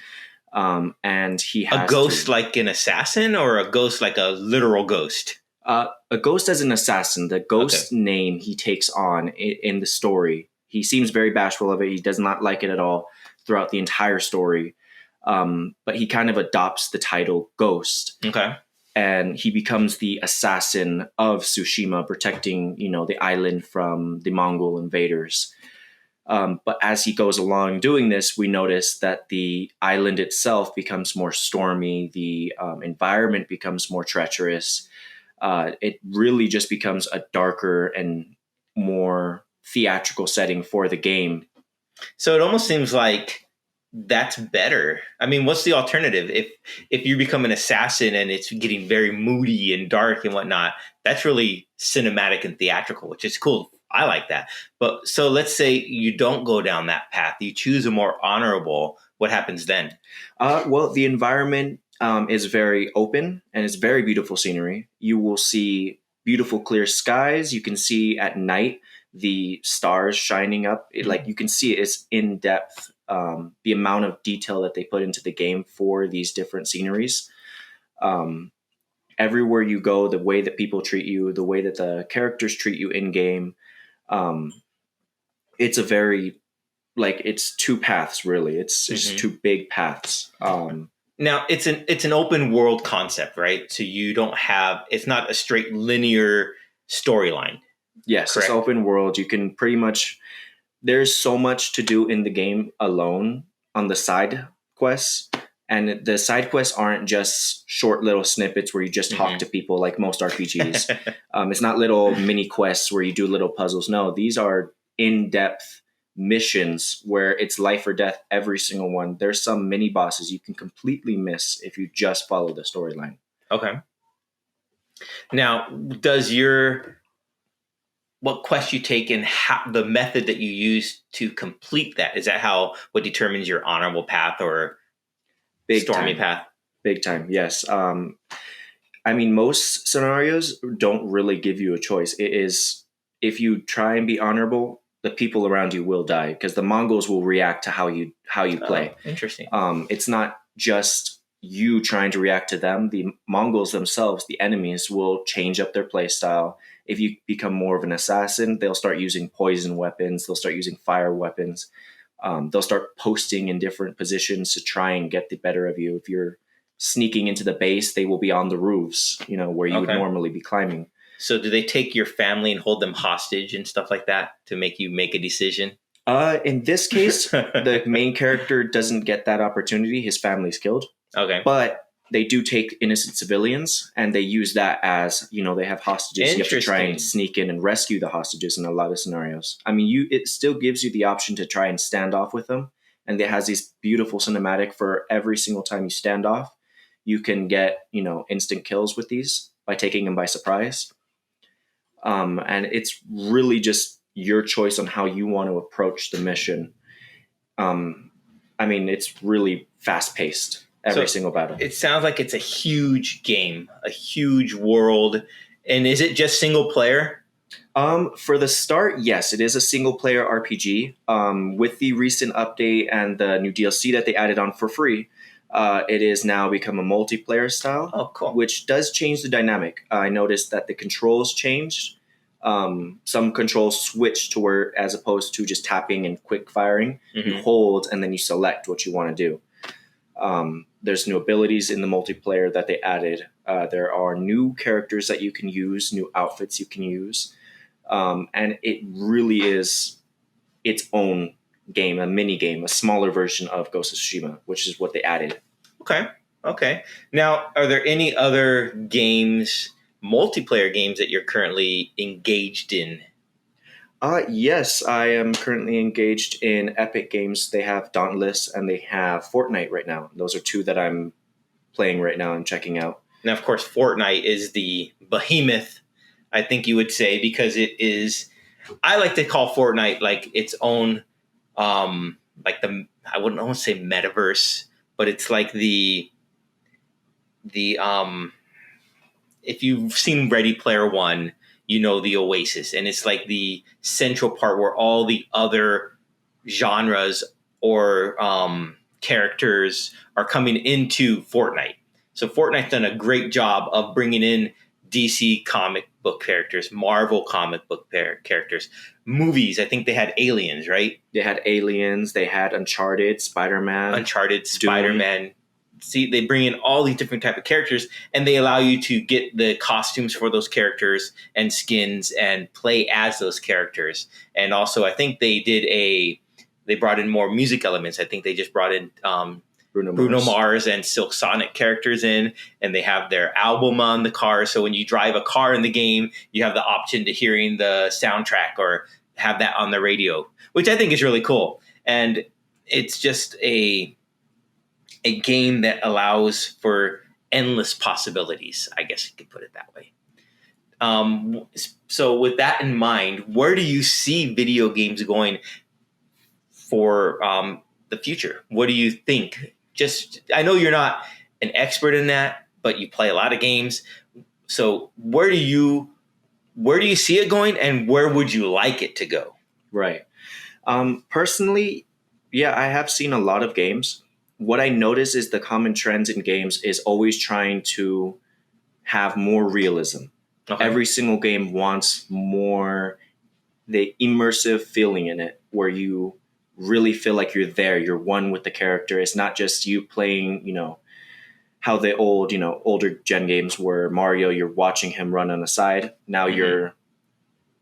And he has a ghost like an assassin, or a ghost like a literal ghost? A ghost as an assassin. The ghost name he takes on in the story. He seems very bashful of it. He does not like it at all throughout the entire story. But he kind of adopts the title Ghost. Okay. And he becomes the assassin of Tsushima, protecting, the island from the Mongol invaders. But as he goes along doing this, we notice that the island itself becomes more stormy. The environment becomes more treacherous. It really just becomes a darker and more theatrical setting for the game. So it almost seems like that's better. I mean, what's the alternative? If you become an assassin and it's getting very moody and dark and whatnot, that's really cinematic and theatrical, which is cool. I like that. But so let's say you don't go down that path. You choose a more honorable. What happens then? Well, the environment is very open and it's very beautiful scenery. You will see beautiful clear skies. You can see at night the stars shining up. Like you can see it's in depth. The amount of detail that they put into the game for these different sceneries. Everywhere you go, the way that people treat you, the way that the characters treat you in game, it's a very, it's two paths really. It's just two big paths. Now it's an open world concept, right? So you don't have, it's not a straight linear storyline. Yes, correct? It's open world. You can pretty much, there's so much to do in the game alone on the side quests. And the side quests aren't just short little snippets where you just talk to people like most RPGs. It's not little mini quests where you do little puzzles. No, these are in-depth missions where it's life or death every single one. There's some mini bosses you can completely miss if you just follow the storyline. Okay. Now, what quest you take and how, the method that you use to complete that, is that what determines your honorable path or stormy path? Big time, yes. I mean, most scenarios don't really give you a choice. It is, if you try and be honorable, the people around you will die because the Mongols will react to how you play. Interesting. It's not just you trying to react to them. The Mongols themselves, the enemies, will change up their play style. If you become more of an assassin, they'll start using poison weapons. They'll start using fire weapons. They'll start posting in different positions to try and get the better of you. If you're sneaking into the base, they will be on the roofs, where you would normally be climbing. So do they take your family and hold them hostage and stuff like that to make you make a decision? In this case, the main character doesn't get that opportunity. His family's killed. Okay. But they do take innocent civilians and they use that as, they have hostages. You have to try and sneak in and rescue the hostages in a lot of scenarios. I mean, it still gives you the option to try and stand off with them. And it has these beautiful cinematic for every single time you stand off. You can get, instant kills with these by taking them by surprise. And it's really just your choice on how you want to approach the mission. I mean, it's really fast paced. Every single battle. It sounds like it's a huge game, a huge world. And is it just single player? For the start, yes, it is a single player RPG. With the recent update and the new DLC that they added on for free, it is now become a multiplayer style. Oh, cool. Which does change the dynamic. I noticed that the controls changed. Some controls switch to where, as opposed to just tapping and quick firing, you hold and then you select what you want to do. There's new abilities in the multiplayer that they added. There are new characters that you can use, new outfits you can use. And it really is its own game, a mini game, a smaller version of Ghost of Tsushima, which is what they added. Okay. Now, are there any other games, multiplayer games that you're currently engaged in. Yes, I am currently engaged in Epic Games. They have Dauntless and they have Fortnite right now. Those are two that I'm playing right now and checking out. Now, of course, Fortnite is the behemoth, I think you would say, because it is. I like to call Fortnite like its own, like I wouldn't want to say metaverse, but it's like the if you've seen Ready Player One, you know the Oasis, and it's like the central part where all the other genres or characters are coming into Fortnite. So Fortnite's done a great job of bringing in DC comic book characters, Marvel comic book characters, movies. I think they had Aliens, right? They had Aliens, they had Uncharted, Spider-Man. See, they bring in all these different type of characters, and they allow you to get the costumes for those characters and skins and play as those characters. And also, I think they brought in more music elements. I think they just brought in Bruno Mars and Silk Sonic characters in, and they have their album on the car. So when you drive a car in the game, you have the option to hearing the soundtrack or have that on the radio, which I think is really cool. And it's just a game that allows for endless possibilities. I guess you could put it that way. So with that in mind, where do you see video games going for the future? What do you think? I know you're not an expert in that, but you play a lot of games. So where do you see it going, and where would you like it to go? Right. Personally, yeah, I have seen a lot of games. What I notice is the common trends in games is always trying to have more realism. Okay. Every single game wants more, the immersive feeling in it, where you really feel like you're there, you're one with the character. It's not just you playing, how the older gen games were. Mario, you're watching him run on the side. Now you're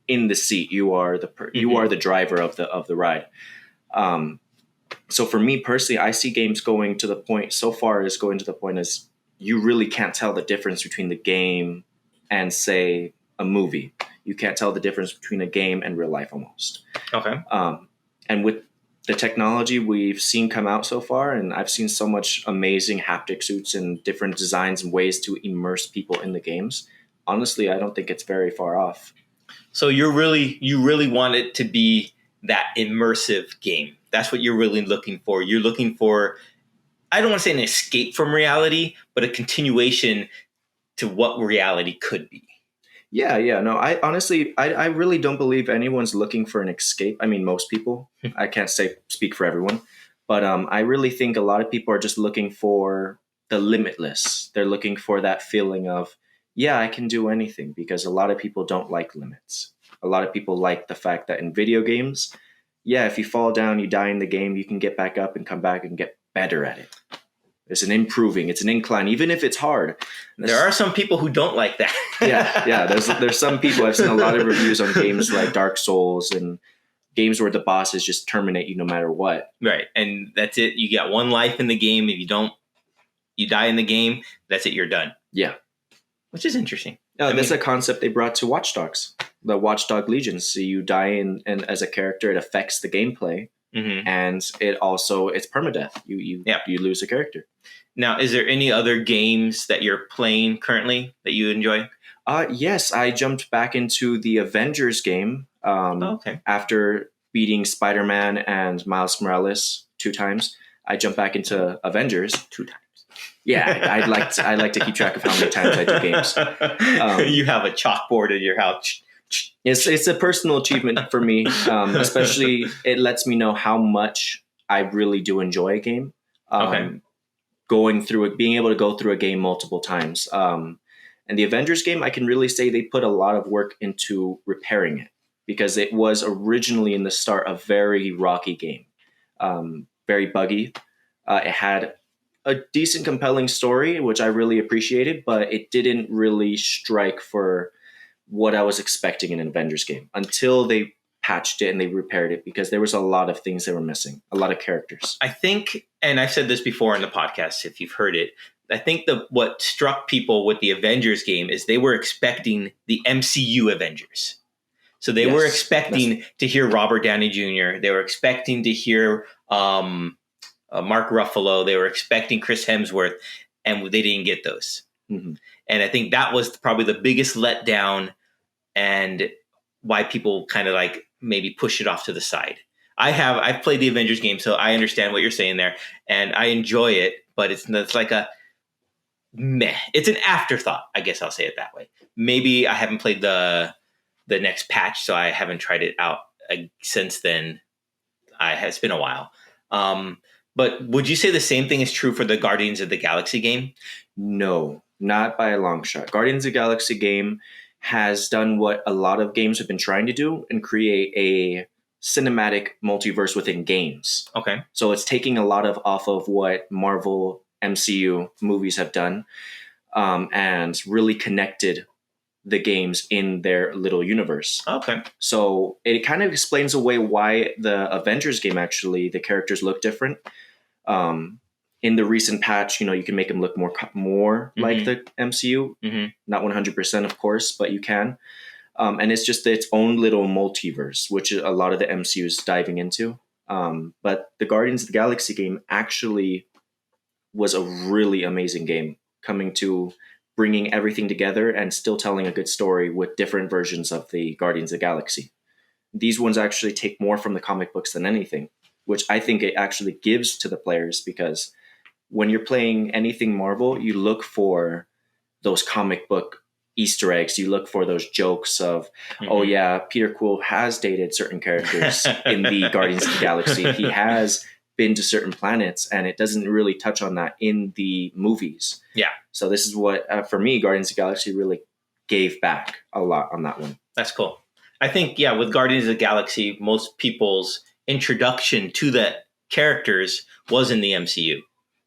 in the seat. You are the driver of the ride. So for me personally, I see games going to the point as you really can't tell the difference between the game and, say, a movie. You can't tell the difference between a game and real life almost. Okay. And with the technology we've seen come out so far, and I've seen so much amazing haptic suits and different designs and ways to immerse people in the games, honestly, I don't think it's very far off. So you really want it to be that immersive game. That's what you're really looking for. You're looking for, I don't want to say an escape from reality, but a continuation to what reality could be. Yeah. No, I honestly really don't believe anyone's looking for an escape. I mean, most people. I can't speak for everyone. But I really think a lot of people are just looking for the limitless. They're looking for that feeling of, yeah, I can do anything, because a lot of people don't like limits. A lot of people like the fact that in video games, yeah, if you fall down, you die in the game, you can get back up and come back and get better at it. It's an incline, even if it's hard. There are some people who don't like that. yeah. There's some people. I've seen a lot of reviews on games like Dark Souls and games where the bosses just terminate you no matter what. Right, and that's it. You got one life in the game. If you die in the game, that's it. You're done. Yeah, which is interesting. That's a concept they brought to Watch Dogs, the Watch Dog Legions. So you die and as a character, it affects the gameplay. Mm-hmm. And it's permadeath. You lose a character. Now, is there any other games that you're playing currently that you enjoy? Yes, I jumped back into the Avengers game after beating Spider-Man and Miles Morales 2 times. I jumped back into Avengers 2 times. Yeah, I like to keep track of how many times I do games. You have a chalkboard in your house. It's a personal achievement for me, especially it lets me know how much I really do enjoy a game. Going through it, being able to go through a game multiple times. And the Avengers game, I can really say they put a lot of work into repairing it, because it was originally in the start a very rocky game, very buggy. It had a decent, compelling story, which I really appreciated, but it didn't really strike for what I was expecting in an Avengers game until they patched it and they repaired it, because there was a lot of things that were missing, a lot of characters. I think, and I've said this before in the podcast, if you've heard it, I think what struck people with the Avengers game is they were expecting the MCU Avengers. So they were expecting to hear Robert Downey Jr. They were expecting to hear Mark Ruffalo. They were expecting Chris Hemsworth, and they didn't get those. Mm-hmm. And I think that was probably the biggest letdown, and why people kind of like maybe push it off to the side. I've played the Avengers game, so I understand what you're saying there, and I enjoy it. But it's like a meh. It's an afterthought, I guess I'll say it that way. Maybe I haven't played the next patch, so I haven't tried it out since then. It's been a while. But would you say the same thing is true for the Guardians of the Galaxy game? No, not by a long shot. Guardians of the Galaxy game has done what a lot of games have been trying to do and create a cinematic multiverse within games. Okay. So it's taking a lot off of what Marvel MCU movies have done, and really connected the games in their little universe. Okay. So it kind of explains away why the Avengers game, actually, the characters look different. In the recent patch, you can make them look more mm-hmm. like the MCU. Mm-hmm. Not 100%, of course, but you can. And it's just its own little multiverse, which a lot of the MCU is diving into. But the Guardians of the Galaxy game actually was a really amazing game, coming to bringing everything together and still telling a good story with different versions of the Guardians of the Galaxy. These ones actually take more from the comic books than anything, which I think it actually gives to the players, because when you're playing anything Marvel, you look for those comic book Easter eggs. You look for those jokes of, mm-hmm. oh yeah, Peter Quill has dated certain characters in the Guardians of the Galaxy. He has been to certain planets, and it doesn't really touch on that in the movies. Yeah. So this is what, for me, Guardians of the Galaxy really gave back a lot on that one. That's cool. I think, yeah, with Guardians of the Galaxy, most people's introduction to the characters was in the MCU.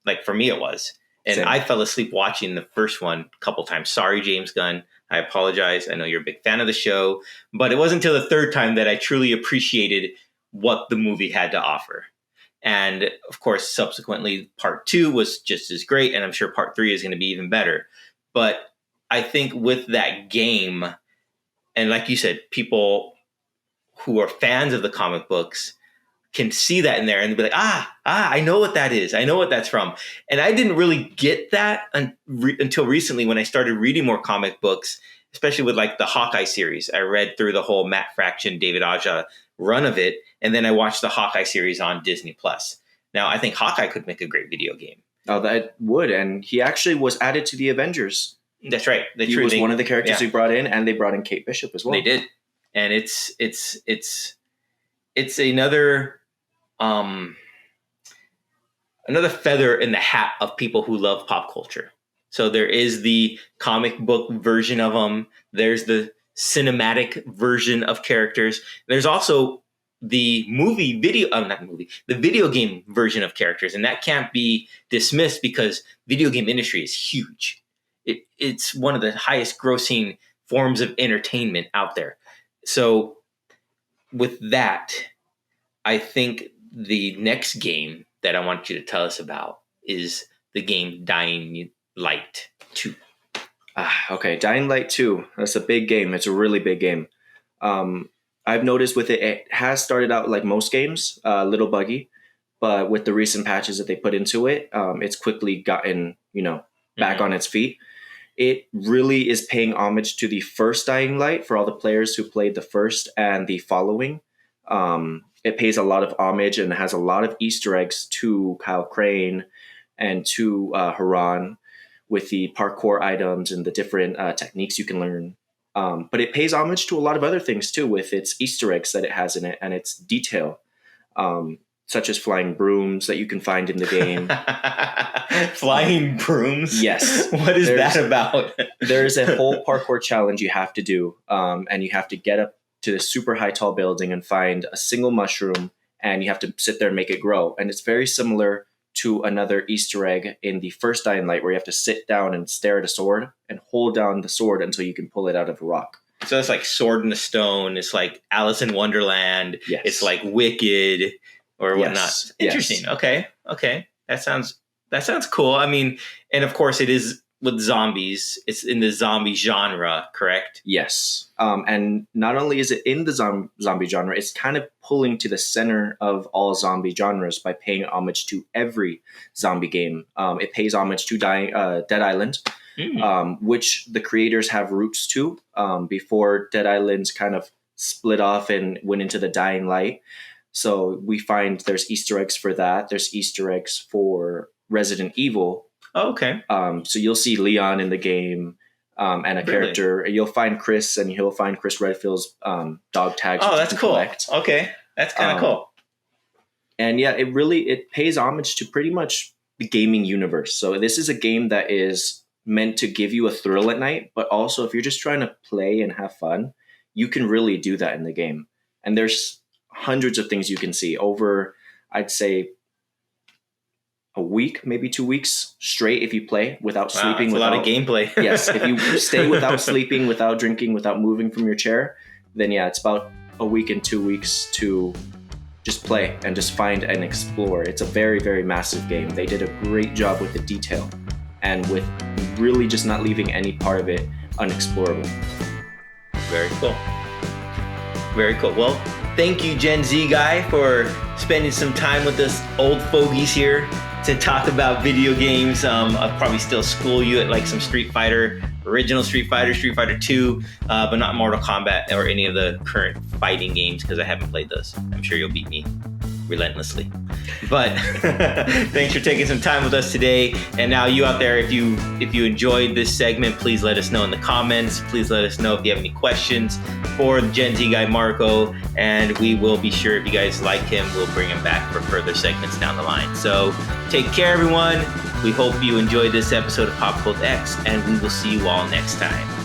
Like, for me, it was. And same. I fell asleep watching the first one a couple times. Sorry, James Gunn. I apologize. I know you're a big fan of the show. But it wasn't until the third time that I truly appreciated what the movie had to offer. And, of course, subsequently, part 2 was just as great. And I'm sure part 3 is going to be even better. But I think with that game, and like you said, people who are fans of the comic books can see that in there and be like, I know what that is. I know what that's from. And I didn't really get that until recently, when I started reading more comic books, especially with like the Hawkeye series. I read through the whole Matt Fraction, David Aja run of it. And then I watched the Hawkeye series on Disney Plus. Now, I think Hawkeye could make a great video game. Oh, that would. And he actually was added to the Avengers. That's right. He was one of the characters they brought in, and they brought in Kate Bishop as well. They did. And it's another another feather in the hat of people who love pop culture. So there is the comic book version of them. There's the cinematic version of characters. There's also the the video game version of characters. And that can't be dismissed, because video game industry is huge. It's one of the highest grossing forms of entertainment out there. So with that, I think the next game that I want you to tell us about is the game Dying Light 2. Okay, Dying Light 2. That's a big game. It's a really big game. I've noticed with it has started out like most games, a little buggy, but with the recent patches that they put into it, it's quickly gotten, back on its feet. It really is paying homage to the first Dying Light for all the players who played the first and the following. It pays a lot of homage and has a lot of Easter eggs to Kyle Crane and to Haran, with the parkour items and the different techniques you can learn. But it pays homage to a lot of other things too, with its Easter eggs that it has in it and its detail, such as flying brooms that you can find in the game. Flying brooms? Yes. What is that about? There's a whole parkour challenge you have to do, and you have to get up to this super high tall building and find a single mushroom, and you have to sit there and make it grow. And it's very similar to another Easter egg in the first Dying Light, where you have to sit down and stare at a sword and hold down the sword until you can pull it out of a rock. So it's like Sword in the Stone. It's like Alice in Wonderland. Yes. It's like Wicked or whatnot. Yes. Interesting. Yes. Okay. That sounds That sounds cool. I mean, and of course it is with zombies. It's in the zombie genre, correct? Yes. And not only is it in the zombie genre, it's kind of pulling to the center of all zombie genres by paying homage to every zombie game. It pays homage to Dead Island, which the creators have roots to before Dead Island kind of split off and went into the dying light. So we find there's Easter eggs for that. There's Easter eggs for Resident Evil. Oh, okay. So you'll see Leon in the game and a character. You'll find Chris, and he'll find Chris Redfield's dog tags. Oh, that's cool. Collect. Okay, that's kind of cool. And yeah, it pays homage to pretty much the gaming universe. So this is a game that is meant to give you a thrill at night, but also if you're just trying to play and have fun, you can really do that in the game. And there's hundreds of things you can see over, I'd say, a week, maybe 2 weeks straight if you play without sleeping. That's a lot of gameplay. Yes, if you stay without sleeping, without drinking, without moving from your chair, then yeah, it's about a week and 2 weeks to just play and just find and explore. It's a very, very massive game. They did a great job with the detail and with really just not leaving any part of it unexplorable. Very cool. Very cool. Well, thank you, Gen Z guy, for spending some time with us old fogies here to talk about video games. I'll probably still school you at like some Street Fighter, original Street Fighter, Street Fighter 2, but not Mortal Kombat or any of the current fighting games because I haven't played those. I'm sure you'll beat me relentlessly. But thanks for taking some time with us today. And now you out there, if you enjoyed this segment, please let us know in the comments. Please let us know if you have any questions for the Gen Z guy Marco, and we will be sure, if you guys like him, we'll bring him back for further segments down the line. So take care, everyone. We hope you enjoyed this episode of PopCultX, and we will see you all next time.